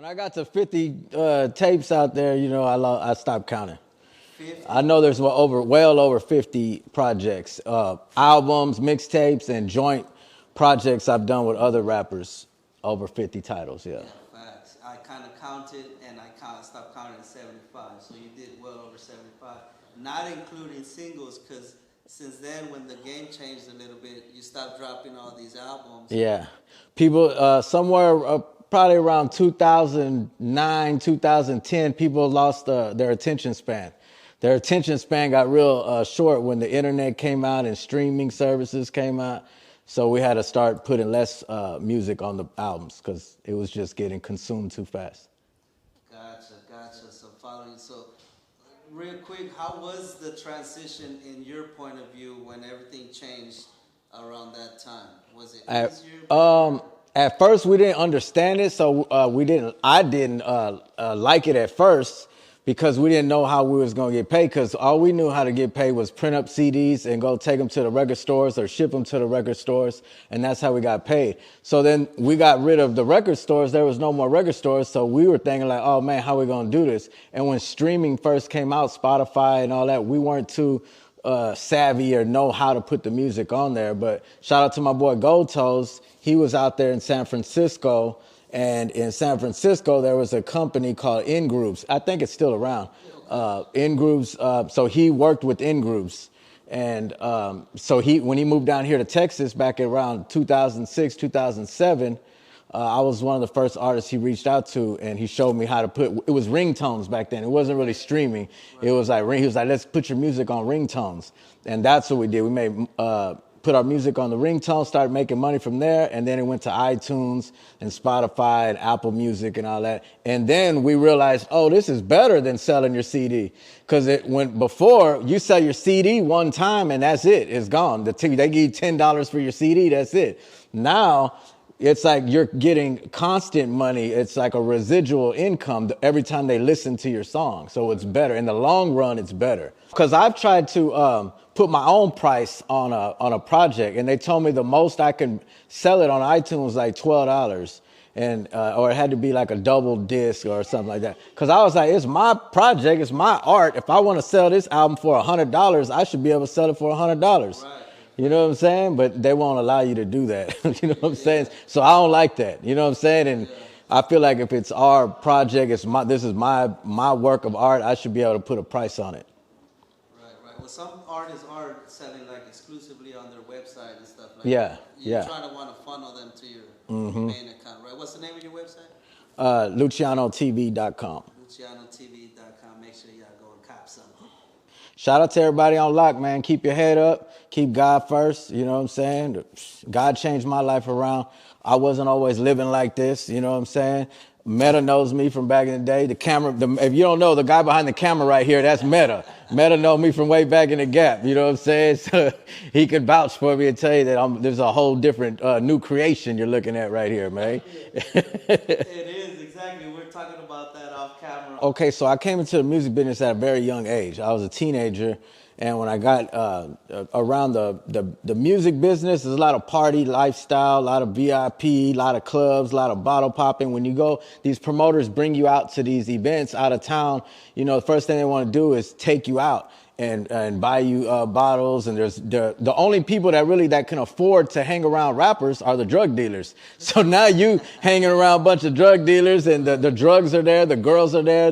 When I got to 50 tapes out there, you know, I stopped counting. 50? I know there's well over 50 projects, albums, mixtapes, and joint projects I've done with other rappers. Over 50 titles, yeah. Yeah, facts. I kind of counted, and stopped counting at 75. So you did well over 75, not including singles, because since then, when the game changed a little bit, you stopped dropping all these albums. Yeah. People, somewhere probably around 2009, 2010, people lost their attention span. Their attention span got real short when the internet came out and streaming services came out. So we had to start putting less music on the albums because it was just getting consumed too fast. Gotcha. So following, so real quick, how was the transition in your point of view when everything changed around that time? Was it easier? At first, we didn't understand it, so I didn't like it at first because we didn't know how we was gonna get paid. Because all we knew how to get paid was print up CDs and go take them to the record stores or ship them to the record stores, and that's how we got paid. So then we got rid of the record stores. There was no more record stores, so we were thinking like, oh man, how we gonna do this? And when streaming first came out, Spotify and all that, we weren't too savvy or know how to put the music on there. But shout out to my boy Gold Toes. He was out there in San Francisco, and in San Francisco there was a company called In Grooves. I think it's still around. In Grooves. So he worked with In Grooves, and so when he moved down here to Texas back around 2006, 2007. I was one of the first artists he reached out to, and he showed me how to it was ringtones back then. It wasn't really streaming. Right. It was like, he was like, let's put your music on ringtones. And that's what we did. We put our music on the ringtone, started making money from there, and then it went to iTunes and Spotify and Apple Music and all that. And then we realized, oh, this is better than selling your CD. Because before, you sell your CD one time and that's it. It's gone. They give you $10 for your CD, that's it. Now, it's like you're getting constant money. It's like a residual income every time they listen to your song. So it's better. In the long run, it's better. Because I've tried to put my own price on a project, and they told me the most I can sell it on iTunes was like $12, and or it had to be like a double disc or something like that. Because I was like, it's my project, it's my art. If I want to sell this album for $100, I should be able to sell it for $100. Right. You know what I'm saying? But they won't allow you to do that. You know what I'm saying? So I don't like that. You know what I'm saying? And I feel like if it's our project, this is my work of art, I should be able to put a price on it. Right. Well, some artists are selling like exclusively on their website and stuff like that. You're trying to want to funnel them to your main account, right? What's the name of your website? LucianoTV.com. LucianoTV.com. Make sure y'all go and cop some. Shout out to everybody on lock, man. Keep your head up. Keep God first. You know what I'm saying? God changed my life around. I wasn't always living like this. You know what I'm saying? Meta knows me from back in the day. If you don't know, the guy behind the camera right here, that's Meta. Meta know me from way back in the Gap. You know what I'm saying? So he could vouch for me and tell you that there's a whole different new creation you're looking at right here, man. It is, exactly. We're talking about that off camera. Okay, so I came into the music business at a very young age. I was a teenager. And when I got around the music business, there's a lot of party lifestyle, a lot of VIP, a lot of clubs, a lot of bottle popping. When you go, these promoters bring you out to these events out of town. You know, the first thing they want to do is take you out and buy you bottles. And there's the only people that can afford to hang around rappers are the drug dealers. So now you hanging around a bunch of drug dealers, and the drugs are there, the girls are there,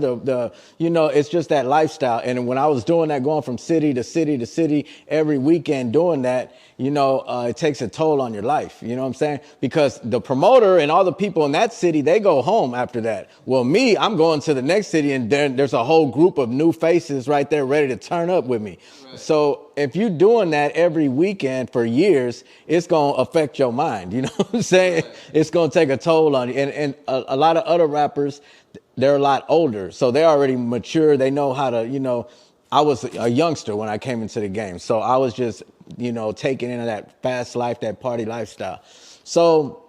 it's just that lifestyle. And when I was doing that, going from city to city to city every weekend doing that, it takes a toll on your life. You know what I'm saying? Because the promoter and all the people in that city, they go home after that. Well, me, I'm going to the next city, and there's a whole group of new faces right there ready to turn up with me. Right. So if you're doing that every weekend for years, it's going to affect your mind. You know what I'm saying? Right. It's going to take a toll on you. And a lot of other rappers, they're a lot older. So they're already mature. They know how to, I was a youngster when I came into the game. So I was just, taking into that fast life, that party lifestyle. So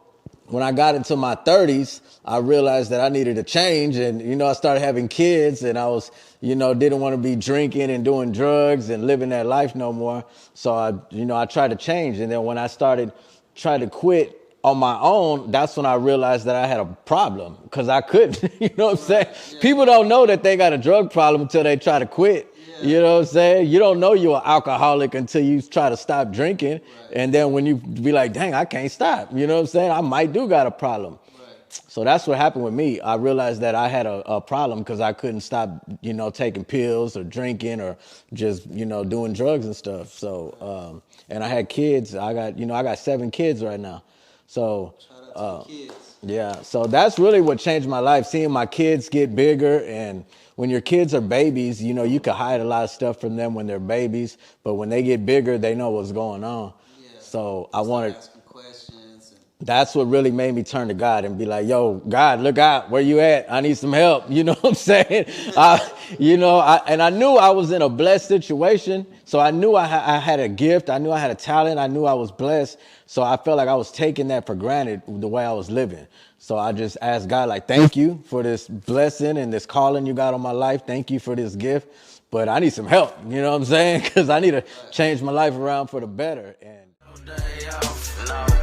when I got into my 30s, I realized that I needed to change. And, I started having kids, and I was, didn't want to be drinking and doing drugs and living that life no more. So I tried to change. And then when I started trying to quit on my own, that's when I realized that I had a problem because I couldn't. You know what I'm saying? Yeah. People don't know that they got a drug problem until they try to quit. Yeah. You know what I'm saying? You don't know you're an alcoholic until you try to stop drinking. Right. And then when you be like, dang, I can't stop. You know what I'm saying? I might do got a problem. Right. So that's what happened with me. I realized that I had a problem because I couldn't stop, taking pills or drinking or just, doing drugs and stuff. So, and I had kids. I got 7 kids right now. So, Shout out to the kids. yeah, so that's really what changed my life, seeing my kids get bigger. And when your kids are babies, you can hide a lot of stuff from them when they're babies, but when they get bigger, they know what's going on. Yeah. So They I start wanted, asking questions. that's what really made me turn to God and be like, yo, God, look out, where you at? I need some help. You know what I'm saying? And I knew I was in a blessed situation. So I knew I had a gift. I knew I had a talent. I knew I was blessed. So I felt like I was taking that for granted the way I was living. So I just asked God, like, thank you for this blessing and this calling you got on my life. Thank you for this gift. But I need some help. You know what I'm saying? Because I need to change my life around for the better. And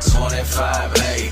25, hey,